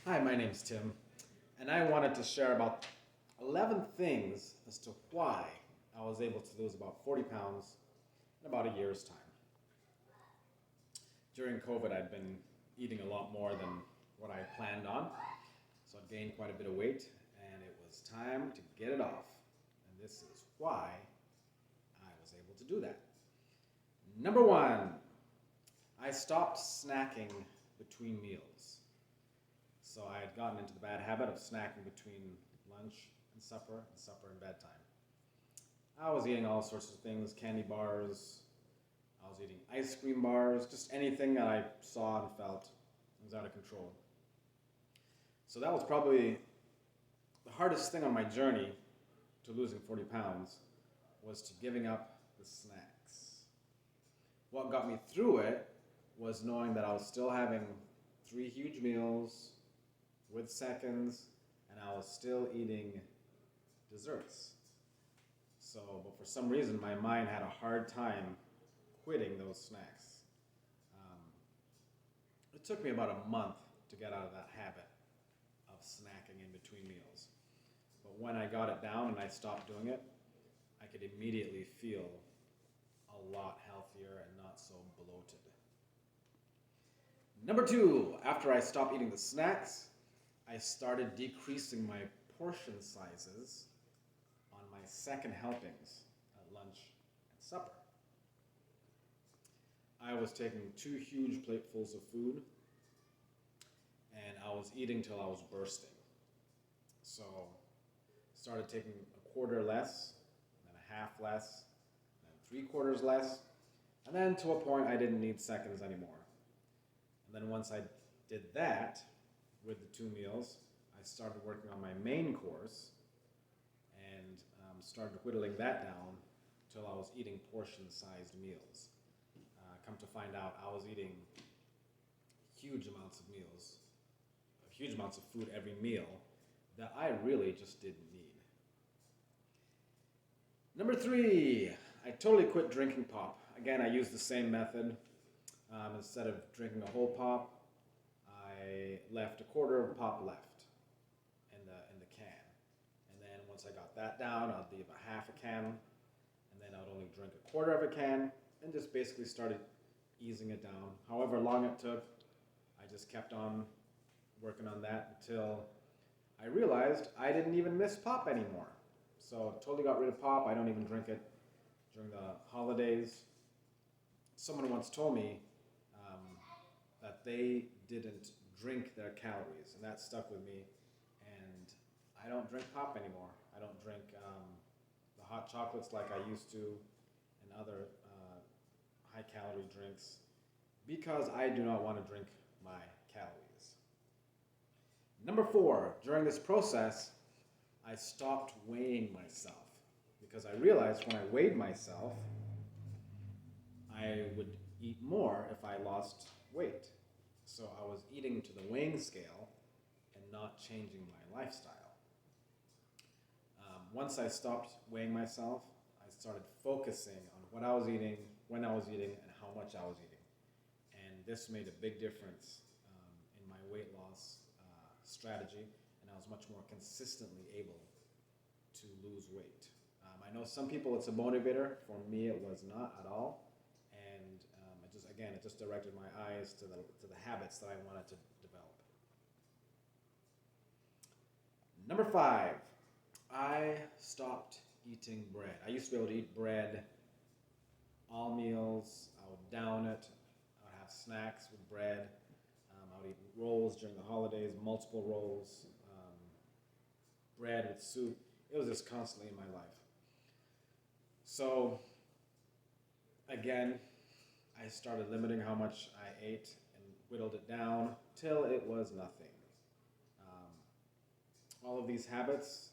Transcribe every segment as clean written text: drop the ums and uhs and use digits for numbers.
Hi, my name's Tim, and I wanted to share about 11 things as to why I was able to lose about 40 pounds in about a year's time. During COVID, I'd been eating a lot more than what I planned on, so I'd gained quite a bit of weight, and it was time to get it off. And this is why I was able to do that. Number one, I stopped snacking between meals. So I had gotten into the bad habit of snacking between lunch and supper and bedtime. I was eating all sorts of things, candy bars, I was eating ice cream bars, just anything that I saw and felt was out of control. So that was probably the hardest thing on my journey to losing 40 pounds was to giving up the snacks. What got me through it was knowing that I was still having three huge meals with seconds, and I was still eating desserts. So, but for some reason, my mind had a hard time quitting those snacks. Um, it took me about a month to get out of that habit of snacking in between meals. But when I got it down and I stopped doing it, I could immediately feel a lot healthier and not so bloated. Number two, after I stopped eating the snacks, I started decreasing my portion sizes on my second helpings at lunch and supper. I was taking two huge platefuls of food and I was eating till I was bursting. So started taking a quarter less, then a half less, then three quarters less, and then to a point I didn't need seconds anymore. And then once I did that with the two meals, I started working on my main course and started whittling that down till I was eating portion-sized meals. Come to find out, I was eating huge amounts of meals, huge amounts of food every meal that I really just didn't need. Number three, I totally quit drinking pop. Again, I used the same method. Instead of drinking a whole pop, I left a quarter of a pop left in the can. And then once I got that down, I'd leave a half a can, and then I'd only drink a quarter of a can, and just basically started easing it down. However long it took, I just kept on working on that until I realized I didn't even miss pop anymore. So totally got rid of pop. I don't even drink it during the holidays. Someone once told me that they didn't drink their calories, and that stuck with me. And I don't drink pop anymore. I don't drink the hot chocolates like I used to, and other high-calorie drinks, because I do not want to drink my calories. Number four, during this process, I stopped weighing myself because I realized when I weighed myself, I would eat more if I lost weight. So I was eating to the weighing scale and not changing my lifestyle. Once I stopped weighing myself, I started focusing on what I was eating, when I was eating, and how much I was eating. And this made a big difference in my weight loss strategy, and I was much more consistently able to lose weight. I know some people it's a motivator. For me, it was not at all. And it just directed my eyes to the habits that I wanted to develop. Number five, I stopped eating bread. I used to be able to eat bread all meals. I would down it. I would have snacks with bread. I would eat rolls during the holidays, multiple rolls, bread with soup. It was just constantly in my life. So, again, I started limiting how much I ate and whittled it down till it was nothing. Um, all of these habits,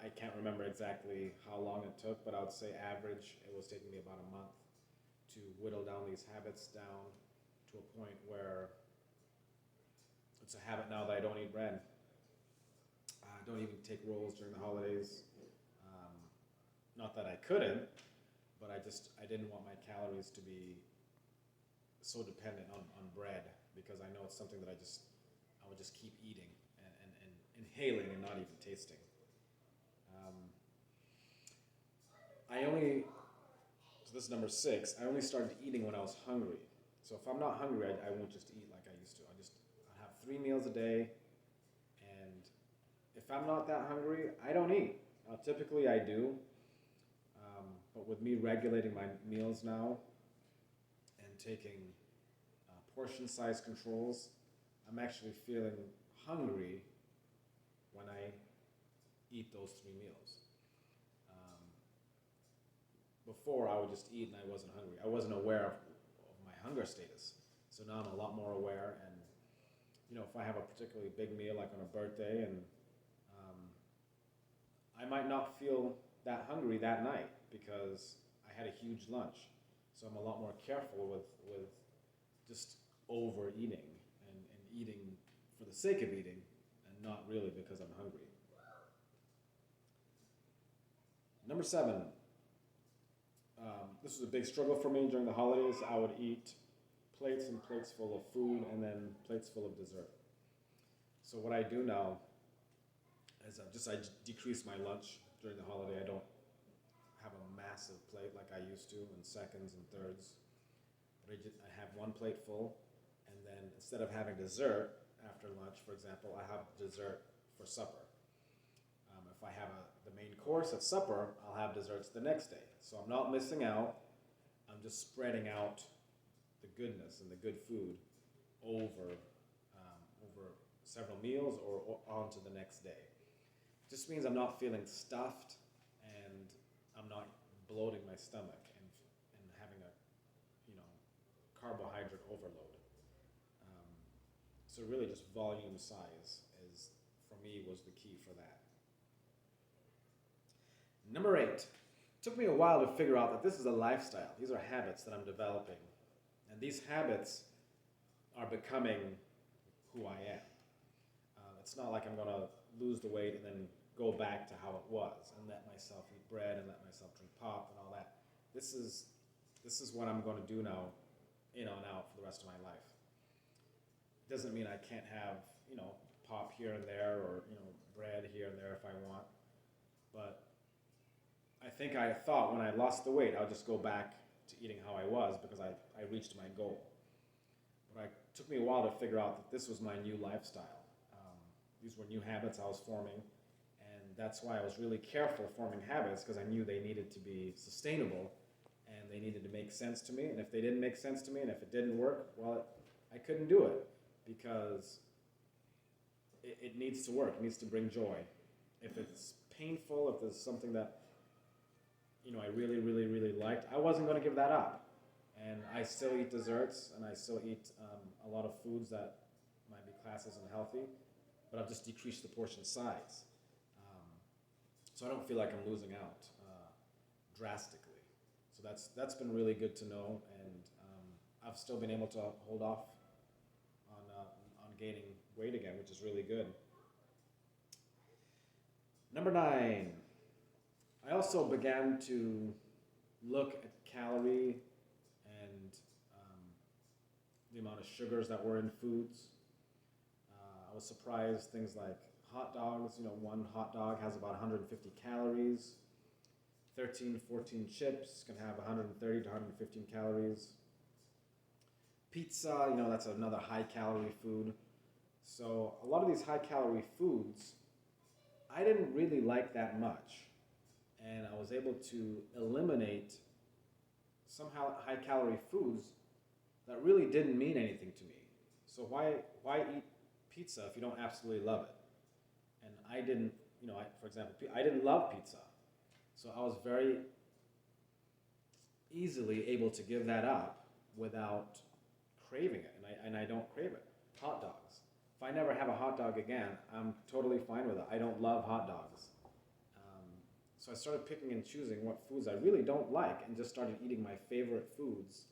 I can't remember exactly how long it took, but I would say average, it was taking me about a month to whittle down these habits down to a point where it's a habit now that I don't eat bread. I don't even take rolls during the holidays. Um, Not that I couldn't, but I didn't want my calories to be so dependent on bread because I know it's something that I I would just keep eating and inhaling and not even tasting. Um, I only, so this is number 6, I only started eating when I was hungry. So if I'm not hungry, I won't just eat like I used to. I have 3 meals a day, and if I'm not that hungry, I don't eat. Typically I do, but with me regulating my meals now and taking portion size controls, I'm actually feeling hungry when I eat those 3 meals. Before I would just eat and I wasn't hungry. I wasn't aware of my hunger status. So now I'm a lot more aware, and if I have a particularly big meal like on a birthday, and I might not feel that hungry that night because I had a huge lunch. So I'm a lot more careful with just overeating and eating for the sake of eating and not really because I'm hungry. Number 7, this was a big struggle for me during the holidays. I would eat plates and plates full of food and then plates full of dessert. So what I do now is I decrease my lunch during the holiday. I don't have a massive plate like I used to in seconds and thirds. But I have 1 plate full, and then instead of having dessert after lunch, for example, I have dessert for supper. If I have the main course at supper, I'll have desserts the next day. So I'm not missing out. I'm just spreading out the goodness and the good food over several meals or on to the next day. It just means I'm not feeling stuffed, and I'm not bloating my stomach and having a carbohydrate overload. So really just volume size is, for me, was the key for that. Number 8, it took me a while to figure out that this is a lifestyle. These are habits that I'm developing. And these habits are becoming who I am. It's not like I'm going to lose the weight and then go back to how it was and let myself eat bread and let myself drink pop and all that. This is what I'm going to do now, in on out for the rest of my life. It doesn't mean I can't have, pop here and there, or, bread here and there if I want. But I think I thought when I lost the weight, I'll just go back to eating how I was because I reached my goal. But it took me a while to figure out that this was my new lifestyle. These were new habits I was forming, and that's why I was really careful forming habits, because I knew they needed to be sustainable and they needed to make sense to me. And if they didn't make sense to me and if it didn't work, well, I couldn't do it because it needs to work. It needs to bring joy. If it's painful, if there's something that I really, really, really liked, I wasn't going to give that up. And I still eat desserts, and I still eat a lot of foods that might be classed as unhealthy, but I've just decreased the portion size. So I don't feel like I'm losing out drastically. So that's been really good to know, and I've still been able to hold off on gaining weight again, which is really good. Number 9. I also began to look at calorie and the amount of sugars that were in foods. I was surprised things like hot dogs. 1 hot dog has about 150 calories. 13, 14 chips can have 130 to 115 calories. Pizza, that's another high calorie food. So a lot of these high calorie foods, I didn't really like that much. And I was able to eliminate some high calorie foods that really didn't mean anything to me. So why eat pizza if you don't absolutely love it? And I didn't, for example, I didn't love pizza. So I was very easily able to give that up without craving it. And I don't crave it. Hot dogs. If I never have a hot dog again, I'm totally fine with it. I don't love hot dogs. So I started picking and choosing what foods I really don't like and just started eating my favorite foods,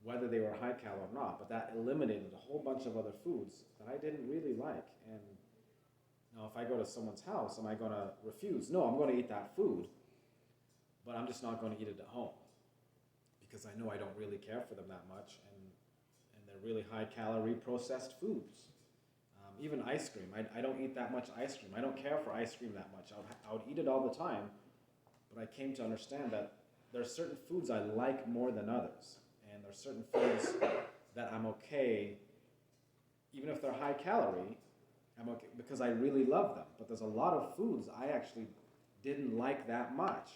whether they were high cal or not. But that eliminated a whole bunch of other foods that I didn't really like. And now if I go to someone's house, am I going to refuse? No, I'm going to eat that food, but I'm just not going to eat it at home because I know I don't really care for them that much, and they're really high calorie processed foods. even ice cream. I don't eat that much ice cream. I don't care for ice cream that much. I would eat it all the time, but I came to understand that there are certain foods I like more than others. And there are certain foods that I'm okay, even if they're high calorie, I'm okay because I really love them. But there's a lot of foods I actually didn't like that much.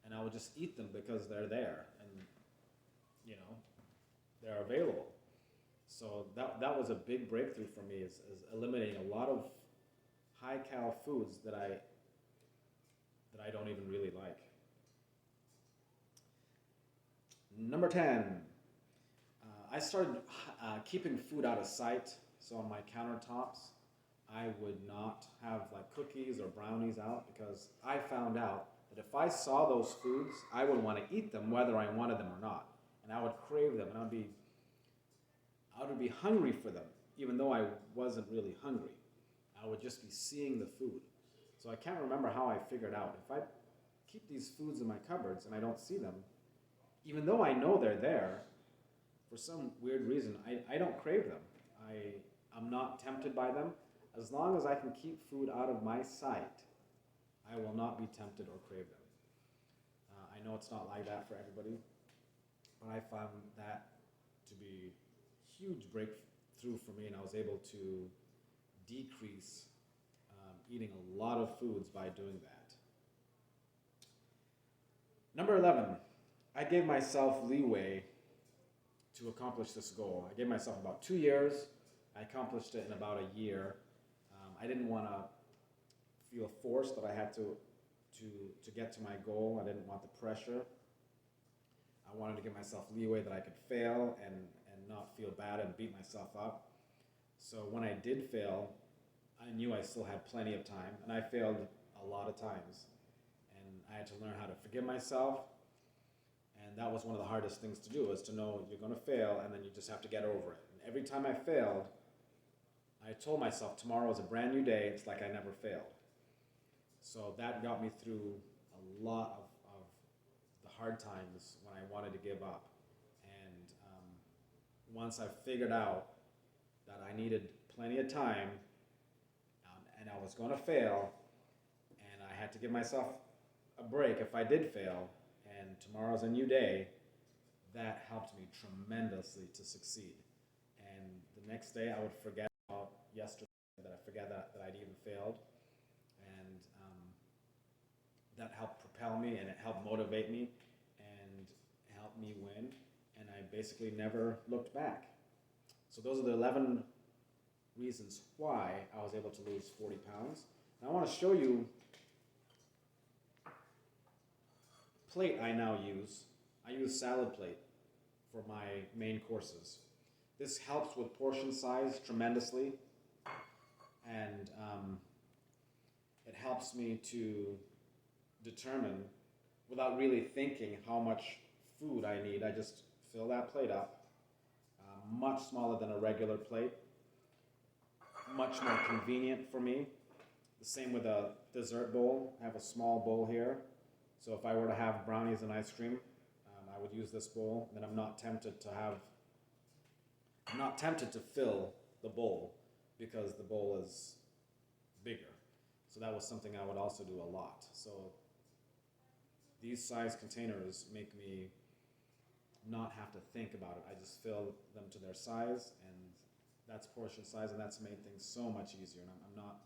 And I would just eat them because they're there and, you know, they're available. So that was a big breakthrough for me is eliminating a lot of high cal foods that I don't even really like. Number 10, I started keeping food out of sight. So on my countertops, I would not have like cookies or brownies out because I found out that if I saw those foods, I would want to eat them whether I wanted them or not. And I would crave them and I would be hungry for them, even though I wasn't really hungry. I would just be seeing the food. So I can't remember how I figured out. If I keep these foods in my cupboards and I don't see them, even though I know they're there, for some weird reason, I don't crave them. I'm not tempted by them. As long as I can keep food out of my sight, I will not be tempted or crave them. I know it's not like that for everybody, but I found that to be huge breakthrough for me, and I was able to decrease eating a lot of foods by doing that. Number 11, I gave myself leeway to accomplish this goal. I gave myself about 2 years. I accomplished it in about a year. I didn't want to feel forced that I had to get to my goal. I didn't want the pressure. I wanted to give myself leeway that I could fail and not feel bad and beat myself up. So when I did fail, I knew I still had plenty of time, and I failed a lot of times. And I had to learn how to forgive myself, and that was one of the hardest things to do, is to know you're going to fail, and then you just have to get over it. And every time I failed, I told myself tomorrow is a brand new day, it's like I never failed. So that got me through a lot of the hard times when I wanted to give up. And once I figured out that I needed plenty of time, and I was going to fail, and I had to give myself a break if I did fail, and tomorrow's a new day, that helped me tremendously to succeed. And the next day I would forget about yesterday, that I forget that I'd even failed. And that helped propel me, and it helped motivate me and helped me win. And I basically never looked back. So those are the 11 reasons why I was able to lose 40 pounds. And I want to show you plate I now use. I use salad plate for my main courses. This helps with portion size tremendously, and it helps me to determine, without really thinking how much food I need, I just fill that plate up, much smaller than a regular plate, much more convenient for me. The same with a dessert bowl. I have a small bowl here, so if I were to have brownies and ice cream, I would use this bowl. Then I'm not tempted to fill the bowl because the bowl is bigger. So that was something I would also do a lot. So these size containers make me not have to think about it. I just fill them to their size, and that's portion size, and that's made things so much easier. And I'm not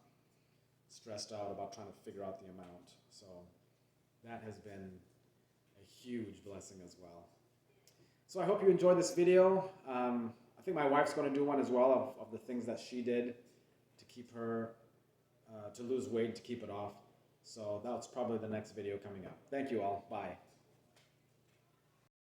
stressed out about trying to figure out the amount. So that has been a huge blessing as well. So I hope you enjoyed this video. I think my wife's going to do one as well of the things that she did to keep her, to lose weight, to keep it off. So that's probably the next video coming up. Thank you all. Bye.